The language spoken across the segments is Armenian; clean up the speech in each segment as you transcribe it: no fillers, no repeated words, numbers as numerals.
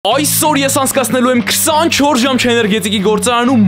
Այսօր ես անցկացնելու եմ 24 ժամ չէներգետիկի գործարանում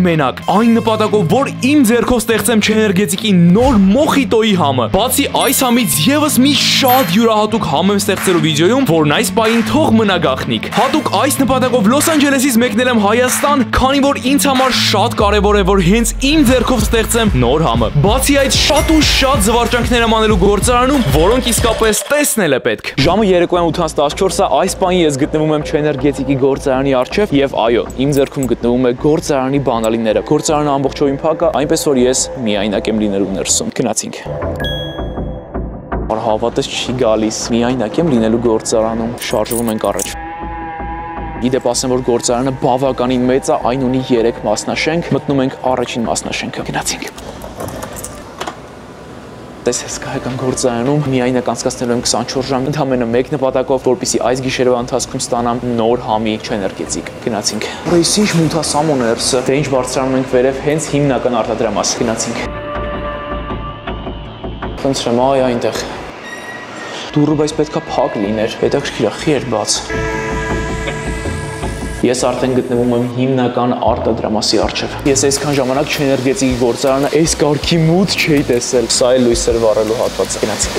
մենակ այն նպատակով, որ իմ ձեռքով ստեղծեմ չէներգետիկի նոր մոխիտոյի համը։ Բացի այս համից եւս մի շատ յուրահատուկ համ եմ ստեղծելու վիդեոյում, որն այս պահին թող մնա գաղտնիք։ Հատուկ այս նպատակով Լոս Անջելեսից մեկնել եմ Հայաստան, քանի որ ինձ համար շատ կարևոր է, որ հենց իմ ձեռքով ստեղծեմ նոր համը։ Բացի այդ, շատ ու շատ զվարճանքներ եմ անելու գործարանում, որոնք իսկապես տեսնել է պետք։ Ժամը երեկոյան 8:14-ը, այս պահին ես գտնվում եմ Էներգետիկի գործարանի առջև եւ այո, իմ ձեռքում գտնվում է գործարանի բանալիները։ Գործարանը ամբողջովին փակ է, այնպես որ ես միայնակ եմ լինելու ներսում։ Գնացինք։ Հավատս չի գալիս։ Միայնակ եմ լինելու գործարանում։ Շարժվում ենք առաջ։ Իդեպ ասեմ, որ գործարանը բավականին մեծ է, այն ունի 3 մասնաշենք։ Մտնում ենք առաջին մասնաշենքը։ Գնացինք։ Այս հսկայական գործարանում միայնակ անցկացնելու եմ 24 ժամ ընդամենը մեկ նպատակով, որպեսզի այս գիշերվա ընթացքում ստանամ նոր համի չէներգետիկ։ Գնացինք։ Այս ինչ մութասամոն է էրսը։ Դե ինչ բարձրանում ենք վերև, հենց հիմնական արտադրամաս։ Գնացինք։ Խնդրեմ, այ այնտեղ։ Դուռը բայց պետքա փակ լիներ։ Հետաքրքիր է, խի էր բաց։ Ես արդեն գտնվում եմ հիմնական արտադրամասի առջև։ Ես այսքան ժամանակ չէներգետիկի գործարանը այս կարգի մութ չէի տեսել։ Սա է լույսեր վառելու հատվածը։ Գնացինք։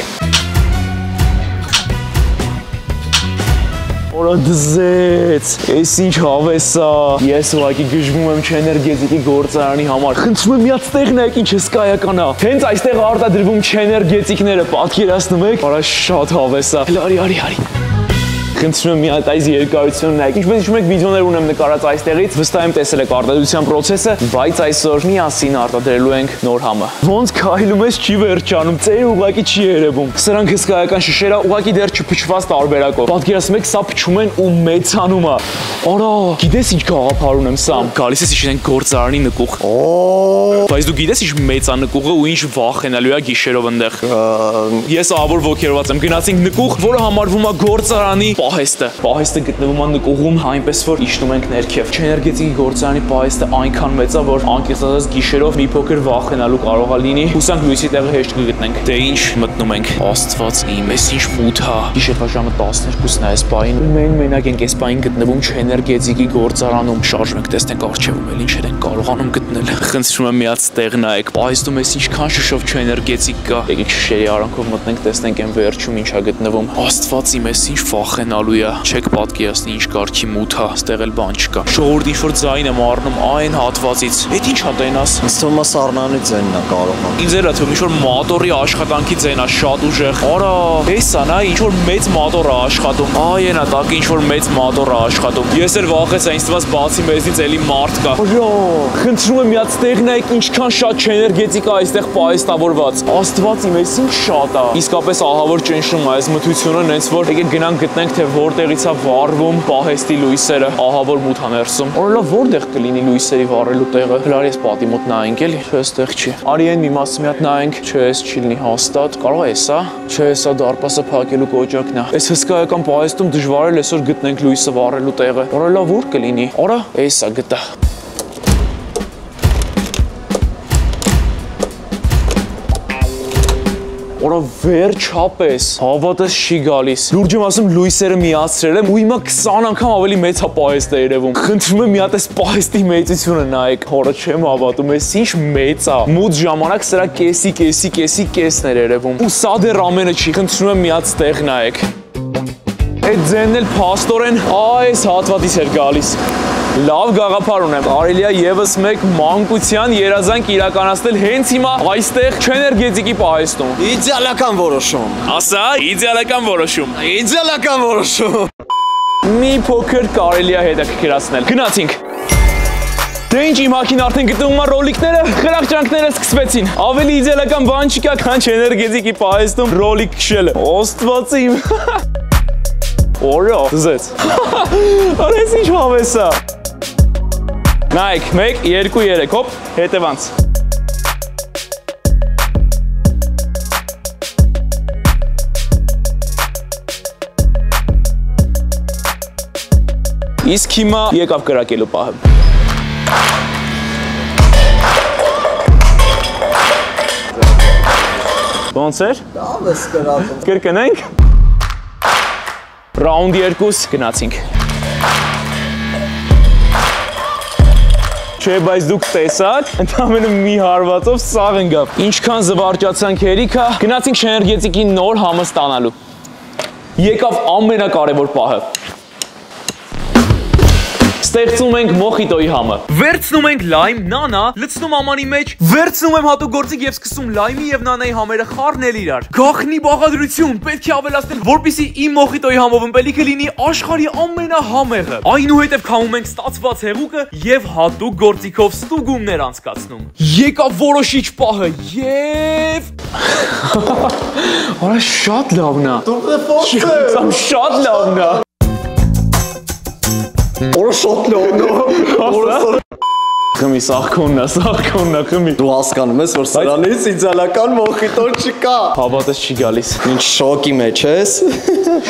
Օրա դզեց, այս ինչ հավես է։ Ես ուղղակի գժվում եմ չէներգետիկի գործարանի համար։ Խնդրում եմ միած տեղն եք, ինչ հսկայական է։ Հենց այստեղ արտադրվում չէներգետիկները, պատկերացնում եք։ Արա շատ հավես է։ Արի։ Խնդրում եմ մի հատ այս երկարությունը նայեք։ Ինչպես հիշում եք, վիդեոներ ունեմ նկարած այստեղից, վստահ եմ տեսել եք արտադրության process-ը, բայց այսօր միասին արտադրելու ենք նոր համը։ Ոնց քայլում ես չի վերջանում, ծերը ուղղակի չի երևում։ Սրանք հսկայական շշեր է, ուղղակի դեռ չփչված տարբերակով։ Պատկերացնում եք, սա փչում են ու մեծանում է։ Արա, գիտես ինչ գաղափար ունեմ սա։ Գալիս ես իշեն գործարանի նկուղ։ Բայց դու գիտես ինչ մեծ է նկուղը ու ինչ վախենալու է գիշերով այնտեղ։ Ես ահավոր ոգերված եմ։ Գնացինք նկուղ, որը համարվում է գործարանի Պահեստը գտնվում է նկուղում, այնպես որ իջնում ենք ներքև։ Չէներգետիկի գործարանի պահեստը այնքան մեծ է, որ անկեղծ ասած գիշերով մի փոքր վախենալու կարող է լինի։ Հուսանք լույսի տեղը հեշտ կգտնենք։ Դե ինչ, մտնում ենք։ Աստված իմ, էս ինչ մութ է։ Գիշերվա ժամը 12-ն է այս պահին։ Մենակ ենք այս պահին գտնվում չէներգետիկի գործարանում։ Շարժում ենք, տեսնենք առջևում էլ ինչեր են կարողանում գտնել։ Խնդրում եմ միած տեղ նայեք։ Պահեստում էս ինչքան շշով չէներգետիկ կա։ Եկեք շշերի արանքով մտնենք, տեսնենք այն վերջում ինչ է գտնվում։ Աստված իմ, էս ինչ վախենալու է։ Չեք պատկերացնի ինչ կարգի մութ է, ստեղ էլ բան չկա։ Ժողովուրդ ինչ որ ձայն եմ առնում այն հատվածից։ Էդ ինչ է տենաս։ Ինձ թվում է սառնանի ձայնն է կարող։ Ինձ էլ է թվում ինչ որ մոտորի աշխատանքի ձայն է, շատ ուժեղ։ Արա, էսա նա ինչ որ մեծ մոտոր է աշխատում։ Այ այնա տակ ինչ որ մեծ մոտոր է աշխատում։ Ես էլ վախեցա, ինձ թվաց բացի մեզնից էլի մարդ կա։ Այո, խնդրում եմ միած տեղ նայեք ինչքան շատ չէներգետիկ է այստեղ պահեստավորված։ Աստված իմ, էս ինչ շատ է։ Իսկապես ահավոր ճնշում է այս մթությունը, նենց որ եկեք գնանք գտնենք թե որտեղից է վառվում պահեստի լույսերը, ահավոր մութ է ներսում։ Օրելա որտեղ կլինի լույսերի վառելու տեղը։ Հլարի ես պատի մոտ նայենք էլի, չէ, այստեղ չի։ Արի այն մի մասը մի հատ նայենք, չէ, էս չի լինի հաստատ։ Կարող է էսա։ Չէ, էսա դարպասը փակելու կոճակն է։ Այս հսկայական պահեստում դժվար է այսօր գտնենք լույսը վառելու տեղը։ Օրելա որ կլինի։ Արա, էսա գտա։ Օրա վերջապես, հավատս չի գալիս։ Լուրջ եմ ասում լույսերը միացրել եմ ու հիմա 20 անգամ ավելի մեծ է պահեստը երևում։ Խնդրում եմ մի հատ այս պահեստի մեծությունը նայեք։ Հորը չեմ հավատում, էս ինչ մեծ է։ Մութ ժամանակ սրա կեսն էր երևում։ Ու սա դեռ ամենը չի։ Խնդրում եմ մի հատ ստեղ նայեք։ Այդ ձենն էլ փաստորեն այս հատվածից էր գալիս։ Լավ գաղափար ունեմ, կարելի է եւս մեկ մանկության երազանք իրականացնել հենց հիմա այստեղ չէներգետիկի պահեստում։ Իդեալական որոշում։ Ասա, իդեալական որոշում։ Իդեալական որոշում։ Մի փոքր կարելի է հետաքրքրացնել։ Գնացինք։ Դե ինչ իմ հագին արդեն գտնվում է ռոլիկները, խրախճանքները սկսվեցին։ Ավելի իդեալական բան չկա, քան չէներգետիկի պահեստում ռոլիկ քշելը։ Աստված իմ։ Օրա, զեց։ Արես ինչ հավես է։ Նայեք, 1, 2, 3, հոպ, հետևանց։ Իսկ հիմա եկավ կրակելու պահը։ Ոնց էր։ Լավ ես կրակում։ Կրկնենք։ Ռաունդ 2 գնացինք։ Չէ, բայց դուք տեսաք, ընդամենը մի հարվածով սաղ ընկավ։ Ինչքան զվարճացանք հերիքա, գնացինք Շեներգետիկի նոր համը ստանալու։ Եկավ ամենակարևոր պահը։ Ստեղծում ենք մոխիտոյի համը։ Վերցնում ենք լայմ, նանա, լցնում ամանի մեջ, վերցնում եմ հատուկ գործիք եւ սկսում լայմի եւ նանայի համերը խառնել իրար։ Գախնի բաղադրություն, պետք է ավելացնել, որպեսզի իմ մոխիտոյի համով ըմպելիքը լինի աշխարհի ամենահամեղը։ Այնուհետև քամում ենք ստացված հեղուկը եւ հատուկ գործիքով ստուգումներ անցկացնում։ Եկավ որոշիչ պահը եւ Արա շատ լավն է։ Շատ լավն է։ Որը շատ լավն է։ Խմի, սաղքոնն է, խմի։ Դու հասկանում ես, որ սրանից իդեալական մոխիտո չկա։ Հավատս չի գալիս։ Ինչ շոկի մեջ ես։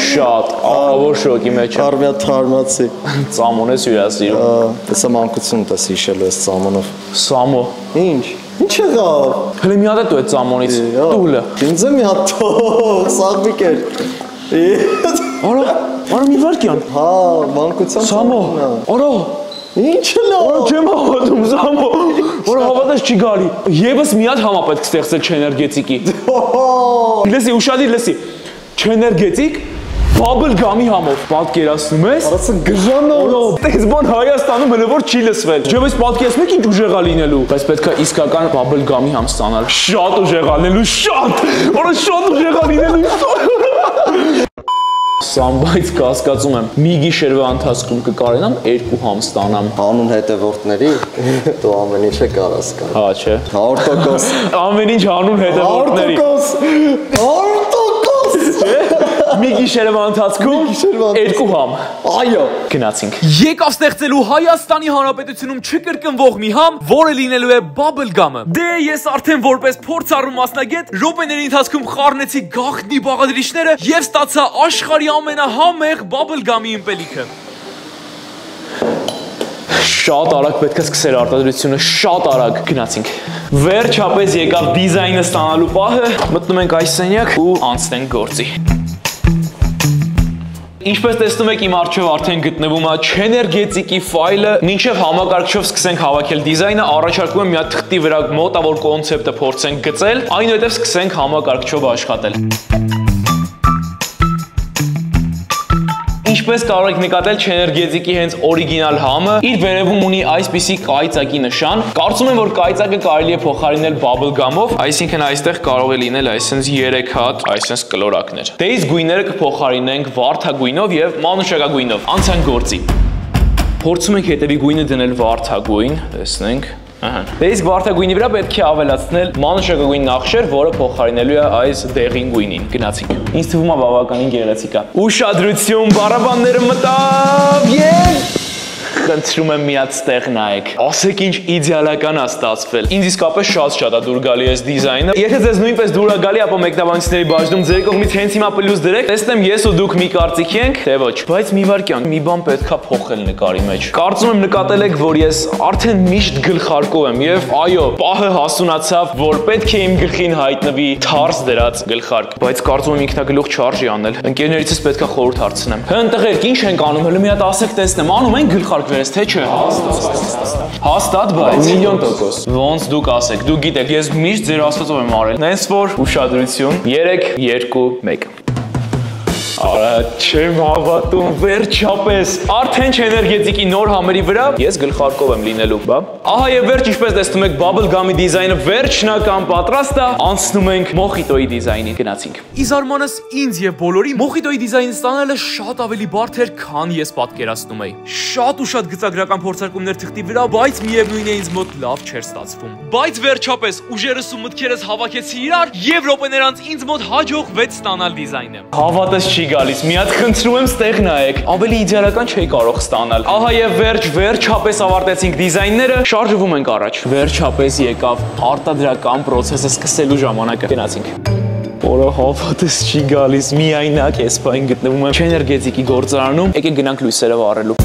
Շատ, ահավոր շոկի մեջ եմ։ Արմյա թարմացի։ Ծամոն ես հյուրասիրում։ Տեսա մանկությունդ ես հիշելու ես ծամոնով։ Սամո։ Ինչ։ Ինչ եղավ։ Հələ մի հատ է դու այդ ծամոնից։ Տուլը։ Ինձ է մի հատ թող, սաղմիկ էր։ Արա մի վարկյան։ Հա, մանկության Սամո։ Արա։ Ինչ լավ։ Արա չեմ հավատում, Սամո։ Արա հավատես չի գալի։ Եվս մի հատ համա պետք ստեղծել Շեներգետիկի։ Լսի, ուշադիր լսի։ Շեներգետիկ Bubble gum-ի համով պատկերացնում ես։ Արածը գժանով։ Տես բան Հայաստանում հələ որ չի լսվել։ Ջեւս պատկերացնում եք ինչ ուժեղ է լինելու։ Բայց պետք է իսկական bubble gum-ի համ ստանալ։ Շատ ուժեղ է լինելու, շատ։ Արա շատ ուժեղ է լինելու։ Սամբայց կասկածում եմ, մի գիշերվա ընթացքում կկարենամ 2 համ ստանամ։ Հանուն հետևորդների դու ամեն ինչ է կարաս կար։ Հա, չէ։ 100%։ Ամեն ինչ հանուն հետևորդների։ 100%։ Մի գիշերվա ընթացքում 2 համ։ Այո։ Գնացինք։ Եկավ ստեղծելու Հայաստանի Հանրապետությունում չկրկնվող մի համ, որը լինելու է bubble gum-ը։ Դե ես արդեն որպես փորձառու մասնագետ րոպեների ընթացքում խառնեցի գաղտնի բաղադրիչները եւ ստացա աշխարհի ամենահամեղ bubble gum-ի ըմպելիքը։ Շատ արագ պետք է սկսել արտադրությունը, շատ արագ գնացինք։ Վերջապես եկավ դիզայնը ստանալու պահը, մտնում ենք այս սենյակ ու անցնենք գործի։ Ինչպես տեսնում եք, իմ առջև արդեն գտնվում է Շեներգետիկի ֆայլը, մինչև համակարգչով սկսենք հավաքել դիզայնը, առաջարկում եմ մի հատ թղթի վրա մոտավոր կոնցեպտը փորձենք գծել, այնուհետև սկսենք համակարգչով աշխատել։ Ինչպես կարող եք նկատել, Շեներգետիկի հենց օրիգինալ համը իր վերևում ունի այսպիսի կայծակի նշան։ Կարծում եմ, որ կայծակը կարելի է փոխարինել bubble gum-ով, այսինքն այստեղ կարող է լինել այսպես 3 հատ այսպես կլորակներ։ Դե իսկ գույները կփոխարինենք վարդագույնով եւ մանուշակագույնով։ Անցանք գործի։ Փորձում ենք հետևի գույնը դնել վարդագույն, տեսնենք։ Դե իսկ վարդագույնի վրա պետք է ավելացնել մանուշակագույն նախշեր, որը փոխարինելու է այս դեղին գույնին։ Գնացինք։ Ինձ թվում է բավականին գեղեցիկ է։ Ուշադրություն, բառաբանները մտավ եւ խնդրում եմ մի հատ ստեղ նայեք։ Ասեք ինչ իդեալական է ստացվել։ Ինձ իսկապես շատ է դուր գալի այս դիզայնը։ Եթե ձեզ նույնպես դուր է գալի, ապա մեկնաբանիչների բաժնում ձեր կողմից հենց հիմա պլյուս դրեք։ Տեսնեմ ես ու դուք մի կարծիքի ենք, թե ոչ։ Բայց մի վարքյան, մի բան պետքա փոխել նկարի մեջ։ Կարծում եմ նկատել եք, որ ես արդեն միշտ գլխարկով եմ եւ այո, պահը հասունացավ, որ պետք է իմ գլխին հայտնվի թարս դրած գլխարկ։ Բայց կարծում եմ ինքնագլուխ չարժի անել։ Ընկերներիցս պետքա խորհուրդ հարցնեմ։ Հընդեղերք, ինչ ենք անում, հələ մի հատ ասեք տեսնեմ, անում են գլխարկ վերես, թե չէ։ Հաստատ, բայց միլիոն տոկոս։ Ոնց դուք ասեք, դուք գիտեք, ես միշտ ձեր ասվածով եմ արել։ Նենց որ ուշադրություն, 3, 2, 1։ Արա, չեմ հավատում, վերջապես։ Արդեն Շեներգետիկի նոր համերի վրա ես գլխարկով եմ լինելու, բա։ Ահա եւ վերջ, ինչպես տեսնում եք, bubble gum-ի դիզայնը վերջնական պատրաստ է, անցնում ենք մոխիտոյի դիզայնին, գնացինք։ Իզարմանս ինձ եւ բոլորի մոխիտոյի դիզայնը ստանալը շատ ավելի բարդ էր, քան ես պատկերացնում էի։ Շատ ու շատ գծագրական փորձարկումներ թղթի վրա, բայց միևնույն է ինձ մոտ լավ չէր ստացվում։ Բայց վերջապես ուժերս ու մտքերս հավաքեցի իրար եւ րոպեներ անց ինձ մոտ հաջողվեց ստանալ դիզայնը։ Հավատս չի գալիս, մի հատ խնդրում եմ ստեղ նայեք, ավելի իդեալական չէի կարող ստանալ։ Ահա եւ վերջապես ավարտեցինք դիզայնները, շարժվում ենք առաջ։ Վերջապես եկավ արտադրական process-ը սկսելու ժամանակը։ Գնացինք։ Որը հավատս չի գալիս, միայնակ ես բան գտնվում եմ Շեներգետիկի գործարանում, եկեք գնանք լույսերը վառելու։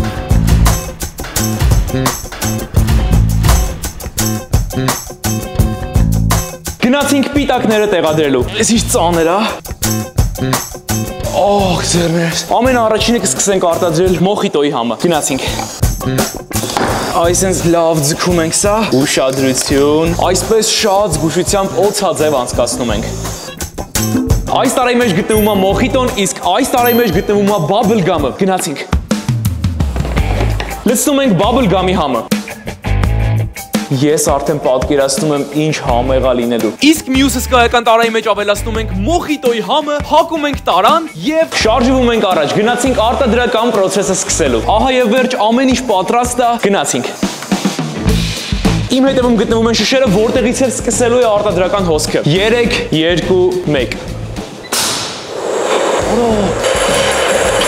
Գնացինք պիտակները տեղադրելու։ Էս ինչ ծանր է։ Օհ, ձեռներս։ Ամենաառաջինը կսկսենք արտադրել մոխիտոյի համը։ Գնացինք։ Այսինքն լավ ձգում ենք սա, ուշադրություն, այսպես շատ զգուշությամբ օծաձև անցկացնում ենք։ Այս տարայի մեջ գտնվում է մոխիտոն, իսկ այս տարայի մեջ գտնվում է բաբլ գամը։ Գնացինք։ Լցնում ենք բաբլ գամի համը։ Ես արդեն պատկերացնում եմ ինչ համ եղա լինելու։ Իսկ մյուս հսկայական տարայի մեջ ավելացնում ենք մոխիտոյի համը, հակում ենք տարան եւ շարժվում ենք առաջ։ Գնացինք արտադրական process-ը սկսելու։ Ահա եւ վերջ ամեն ինչ պատրաստ է, գնացինք։ Իմ հետևում գտնվում են շշերը, որտեղից էլ սկսելու է արտադրական հոսքը։ 3, 2, 1։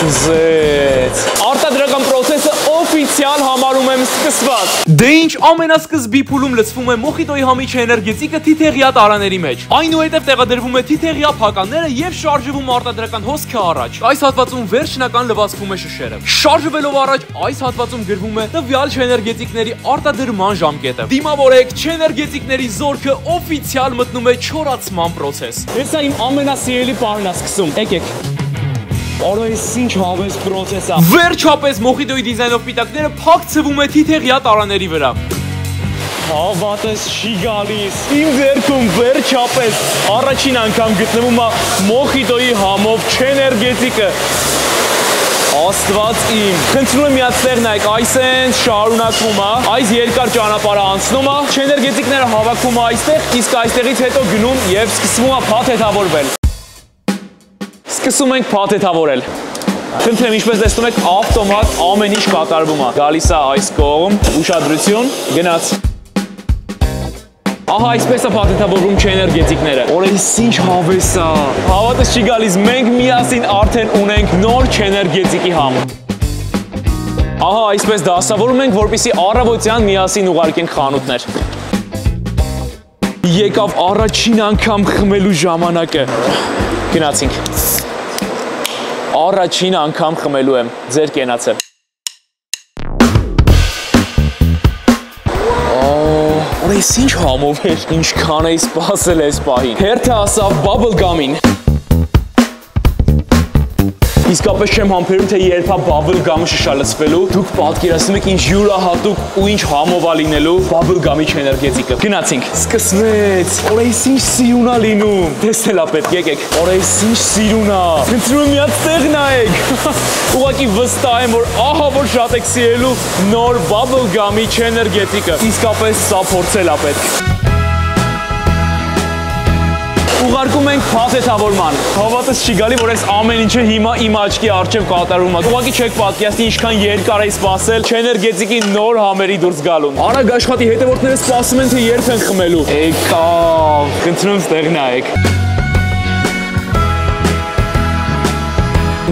Զեց։ Արտադրական process-ը օֆիցիալ համարում եմ սկսված։ Դե ինչ, ամենասկզբի փուլում լցվում է մոխիտոյի համի էներգետիկը թիթեղյա տարաների մեջ։ Այնուհետև տեղադրվում է թիթեղյա փականները եւ շարժվում արտադրական հոսքը առաջ։ Այս հատվածում վերջնական լվացվում է շշերը։ Շարժվելով առաջ, այս հատվածում գրվում է տվյալ էներգետիկների արտադրման ժամկետը։ Դիմավորեք, էներգետիկների զորքը օֆիցիալ մտնում է չորացման process։ Հեսա իմ ամենասիրելի պարն է սկսում։ Եկեք։ Օրո այս ինչ հավես process է։ Վերջապես մոխիտոյի դիզայնով պիտակները փակցվում է թիթեղյա տարաների վրա։ Հավատես չի գալիս։ Իմ ձեռքում վերջապես առաջին անգամ գտնվում է մոխիտոյի համով էներգետիկը։ Աստված իմ։ Խնդրում եմ միացնեք նայեք, այսենց շարունակվում է, այս երկար ճանապարհը անցնում է, էներգետիկները հավաքում է այստեղ, իսկ այստեղից հետո գնում եւ սկսվում է փաթեթավորվել։ Սկսում ենք փաթեթավորել։ Խնդրեմ, ինչպես տեսնում եք, ավտոմատ ամեն ինչ կատարվում է։ Գալիս է այս կողմ, ուշադրություն, գնաց։ Ահա այսպես է փաթեթավորվում էներգետիկները։ Օրես ինչ հավես է։ Հավատս չի գալիս, մենք միասին արդեն ունենք նոր էներգետիկի համ։ Ահա այսպես դասավորում ենք, որպեսզի առավոտյան միասին ուղարկենք խանութներ։ Եկավ առաջին անգամ խմելու ժամանակը։ Գնացինք։ Առաջին անգամ խմելու եմ, ձեր կենացը։ Օրես ինչ համով էր, ինչքան էի սպասել այս պահին։ Հերթը ասավ բաբլ գամին։ Իսկապես չեմ համբերում, թե երբ է բաբլ գամը շշալցվելու։ Դուք պատկերացնում եք ինչ յուրահատուկ ու ինչ համով է լինելու բաբլ գամի էներգետիկը։ Գնացինք, սկսվեց։ Օրես ինչ սիրուն է լինում։ Տեսնել է պետք, եկեք։ Օրես ինչ սիրուն է։ Խնդրում եմ միած տեղ նայեք։ Ուղղակի վստահ եմ, որ ահա որ շատ եք սիրելու նոր բաբլ գամի էներգետիկը։ Իսկապես սա փորձել է պետք։ Ուղարկում ենք փաթեթավորման։ Հավատս չի գալի, որ այս ամեն ինչը հիմա իմ աչքի առջև կատարվում է։ Ուղղակի չեք պատկերացնի ինչքան երկար է սպասել էներգետիկի նոր համերի դուրս գալուն։ Արագ աշխատի, հետևորդները սպասում են, թե երբ են խմելու։ Եկավ, խնդրում ստեղ նայեք։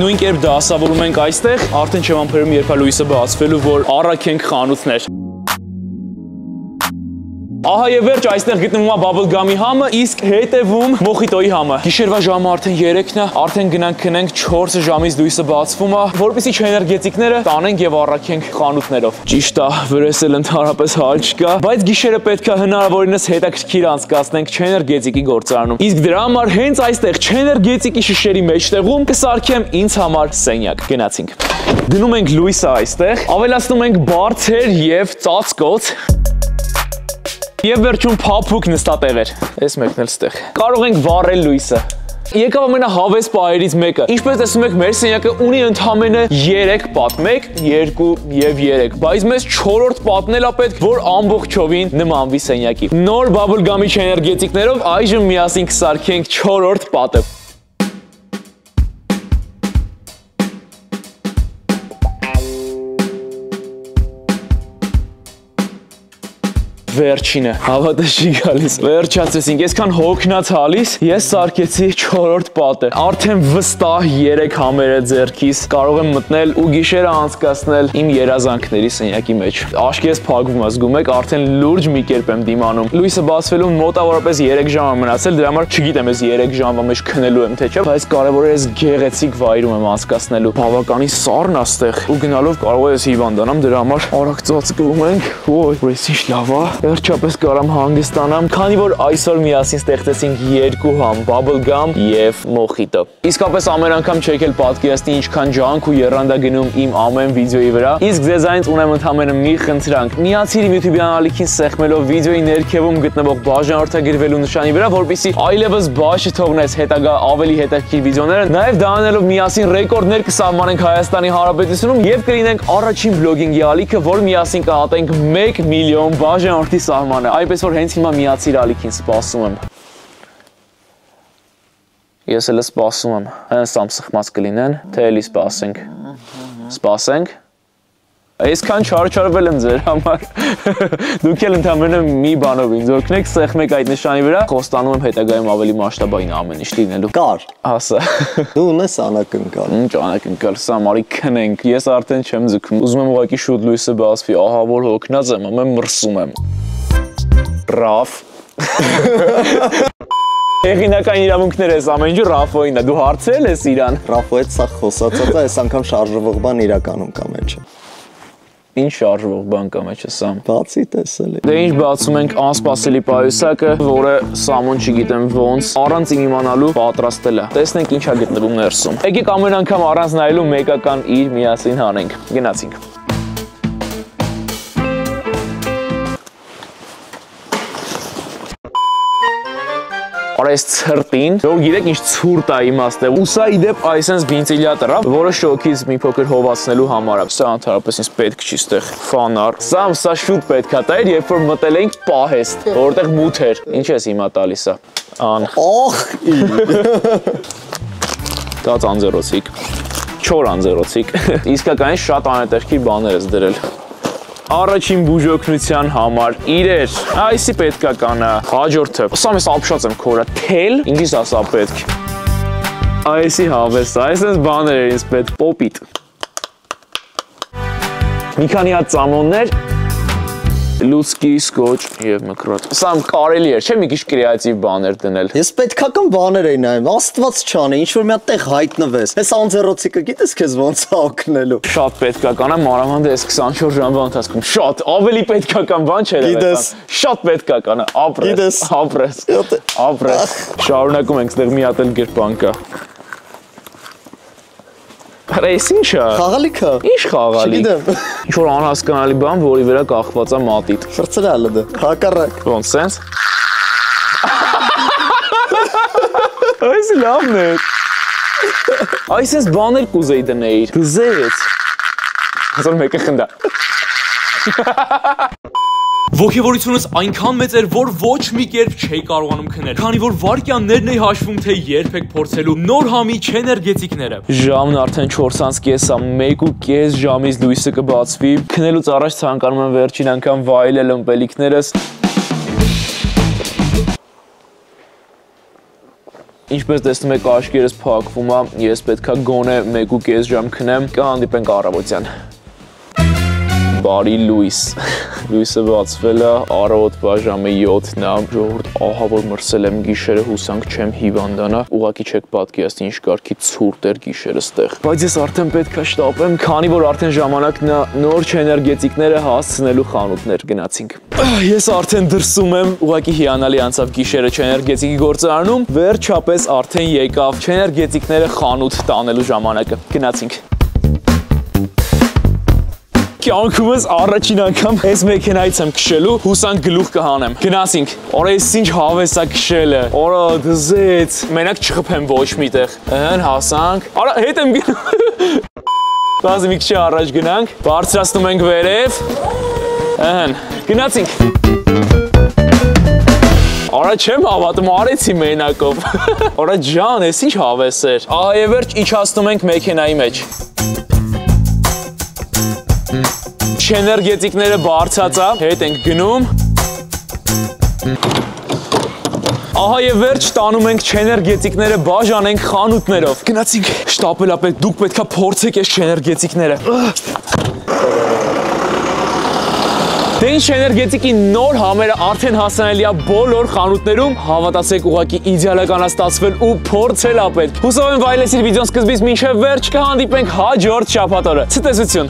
Նույն կերպ դասավորում ենք այստեղ, արդեն չեմ համբերում երբ է լույսը բացվելու, որ առաքենք խանութներ։ Ահա եւ վերջ այստեղ գտնվում է բաբլ գամի համը, իսկ հետևում մոխիտոյի համը։ Գիշերվա ժամը արդեն 3-ն է, արդեն գնանք քնենք, 4 ժամից լույսը բացվում է, որպեսզի էներգետիկները տանենք եւ առաքենք խանութներով։ Ճիշտ է, վրես էլ ընդհանրապես հալ չկա, բայց գիշերը պետք է հնարավորինս հետաքրքիր անցկացնենք էներգետիկի գործարանում։ Իսկ դրա համար հենց այստեղ էներգետիկի շշերի մեջտեղում կսարքեմ ինձ համար սենյակ։ Գնացինք։ Դնում ենք լույսը այստեղ, ավելացնում ենք բարձր եւ ծածկոց։ Եվ վերջում փափուկ նստատեղեր, այս մեկն էլ ստեղ։ Կարող ենք վառել լույսը։ Եկավ ամենահավես պահերից մեկը։ Ինչպես տեսնում եք, մեր սենյակը ունի ընդամենը 3 պատ, 1, 2 եւ 3, բայց մեզ 4-րդ պատն էլ է պետք, որ ամբողջովին նմանվի սենյակի։ Նոր բաբլ գամի էներգետիկներով այժմ միասին կսարքենք 4-րդ պատը։ Վերջինը, հավատս չի գալիս։ Վերջացրեցինք, այսքան հոգնած հալիս, ես սարքեցի 4-րդ պատը։ Արդեն վստահ 3 համերը ձեռքիս կարող եմ մտնել ու գիշերը անցկացնել իմ երազանքների սենյակի մեջ։ Աչքերս փակվում է, զգում եք, արդեն լուրջ մի կերպ եմ դիմանում։ Լույսը բացվելու մոտավորապես 3 ժամ է մնացել, դրա համար չգիտեմ ես 3 ժամվա մեջ քնելու եմ թե չէ, բայց կարևորը ես գեղեցիկ վայրում եմ անցկացնելու։ Բավականին սառն է ստեղ ու գնալով կարող ես հիվանդանամ, դրա համար արագ ծածկվում ենք։ Ոյ, այս ինչ լավ է։ Վերջապես կարամ հանգստանամ, քանի որ այսօր միասին ստեղծեցինք 2 համ bubble gum եւ մոխիտո։ Իսկապես ամեն անգամ չեք էլ պատկերացնի ինչքան ջանք ու եռանդա գնում իմ ամեն վիդեոյի վրա։ Իսկ ձեզանից ունեմ ընդհանրապես մի խնդրանք՝ միացիր իմ YouTube-յան ալիքին սեղմելով վիդեոյի ներքևում գտնվող բաժանորդագրվելու նշանի վրա, որպեսզի այլևս բաց չթողնես հետագա ավելի հետաքրքիր վիդեոները։ Նաեւ դա անելով միասին ռեկորդներ կսահմանենք Հայաստանի Հանրապետությունում եւ կլինենք առաջին վլոգինգի ալիքը, որ միասին կհատենք 1 միլիոն բաժանորդի սահմանը։ Այնպես որ հենց հիմա միացիր ալիքին, սպասում եմ։ Ես էլ սպասում եմ։ Հենց ամ սխմած կլինեն, թե էլի սպասենք։ Սպասենք։ Այսքան չարչարվել եմ ձեր համար։ Դուք էլ ընդհանրապես մի բանով ինձ օգնեք, սեղմեք այդ նշանի վրա։ Խոստանում եմ հետագայում ավելի մասշտաբային ամեն ինչ լինելու։ Կար։ Հասա։ Դու ունես անակնկալ։ Ինչ անակնկալ, սա մարի քնենք։ Ես արդեն չեմ ձգում։ Ուզում եմ ուղղակի շուտ լույսը բացվի, ահա որ հոգնած եմ, ամեն մրսում եմ։ Ռաֆ։ Տեխնիկական իրավունքներ ես ամեն ինչ Ռաֆոյին է։ Դու հարցրել ես իրան։ Ռաֆո հետ սա խոսածած է, այս անգամ շարժվող բան իրականում կա մեջը։ Ինչ շարժվող բան կա մեջը Սամ։ Բացի տեսել է։ Դե ինչ բացում ենք անսպասելի պայուսակը, որը Սամոն չգիտեմ ոնց առանց իմ իմանալու պատրաստել է։ Տեսնենք ինչա գտնվում ներսում։ Եկեք ամեն անգամ առանց նայելու մեկական իր միասին հանենք։ Գնացինք։ Այս ցրտին, որ գիտեք ինչ ցուրտ է իմաստը։ Ու սա իդեպ այսպես վենտիլյատոր է, որը շոկից մի փոքր հովացնելու համար է։ Սա ընդհանրապես ինձ պետք չի ստեղ ֆանար։ Սա շուտ պետք է տայր, երբ որ մտել ենք պահեստ, որտեղ մութ էր։ Ինչ ես հիմա տալիս է։ Ան։ Ախ։ Դա անձեռոցիկ։ 4 անձեռոցիկ։ Իսկականին շատ անհետաքրքիր բաներ ես դրել։ Առաջին բուժօգնության համար իրեր, այսի պետքա կանա, հաջորդը, սա մեզ ապշած եմ քորա, թել, ինքիս ասա պետք, այսի հավես, այսպես բաներ էր ինձ պետք, պոպիտ, մի քանի հատ ծամոններ, լուցկի, սկոչ և մկրոտ, սա կարելի էր, չէ մի քիչ կրեատիվ բաներ դնել։ Ես պետքական բաներ էի նայում, աստված չանի, ինչ-որ մի հատ տեղ հայտնվես, ես անձեռոցիկը գիտես քեզ ոնց է օգնելու։ Շատ պետքական է, մանավանդ այս 24 ժամվա ընթացքում, շատ, ավելի պետքական բան չէր Գիտես։ Շատ պետքական է, ապրես, շարունակում ենք, ստեղ մի հատ էլ գրպան կա։ Այս ինչ է։ Խաղալիք է։ Ինչ խաղալիք։ Ինչ-որ անհասկանալի բան, որի վրա կախված է մատիտ։ Շրծրալը դա, հակառակ։ Ոնց սենց։ Այս լավն է։ Այսպես բաներ կուզեի դնեիր։ Գզեց։ Հազար մեկը խնդա։ Ոգևորությունս այնքան մեծ էր, որ ոչ մի կերպ չէի կարողանում քնել, քանի որ վայրկյաններն էի հաշվում, թե երբ եք փորձելու նոր համի չեներգետիկները։ Ժամն արդեն 4:30 է, 1:30 ժամից լույսը կբացվի։ Քնելուց առաջ ցանկանում եմ վերջին անգամ վայելել ըմպելիքներս։ Ինչպես տեսնում եք, աչքերս փակվում է, ես պետքա գոնե 1:30 ժամ քնեմ, կհանդիպենք առավոտյան։ Բարի լույս, լույսը բացվել է, առավոտվա ժամը 7-ն է, ժողովուրդ, ահա որ մրսել եմ գիշերը, հուսանք չեմ հիվանդանա, ուղղակի չեք պատկերացնի ինչ կարգի ցուրտ էր գիշերը ստեղ։ Բայց ես արդեն պետք է շտապեմ, քանի որ արդեն ժամանակն է նոր չեներգետիկները հասցնելու խանութներ գնացինք։ Ես արդեն դրսում եմ, ուղղակի հիանալի անցավ գիշերը չեներգետիկի գործարանում, վերջապես արդեն եկավ չեներգետիկները խանութ տանելու ժամանակը։ Գնացինք։ Կյանքումս առաջին անգամ այս մեքենայից եմ քշելու, հուսանք գլուխ կհանեմ։ Գնացինք։ Օր այս ինչ հավես է քշելը։ Օրա դզեց։ Մենակ չխփեմ ոչ միտեղ։ Ըհն հասանք։ Արա հետ եմ գնում։ Բազի մի քիչ առաջ գնանք, բարձրացնում ենք վերև։ Ըհն, գնացինք։ Արա չեմ հավատում, արեցի մենակով։ Արա ջան, այս ինչ հավես էր։ Ահա եւ վերջ իջացնում ենք մեքենայի մեջ։ Չեներգետիկները բարձացա, հետ ենք գնում։ Ահա եւ վերջ տանում ենք չեներգետիկները բաժանենք խանութներով։ Գնացինք, շտապելա պետք, դուք պետքա փորձեք այս չեներգետիկները։ Դե ինչ էներգետիկի նոր համերը արդեն հասանելի է բոլոր խանութներում, հավատացեք ուղղակի իդեալական է ստացվել ու փորձել է պետք։ Հուսով եմ վայելեցիր վիդեոն սկզբից մինչև վերջ, կհանդիպենք հաջորդ շաբաթ օրը։ Ցտեսություն։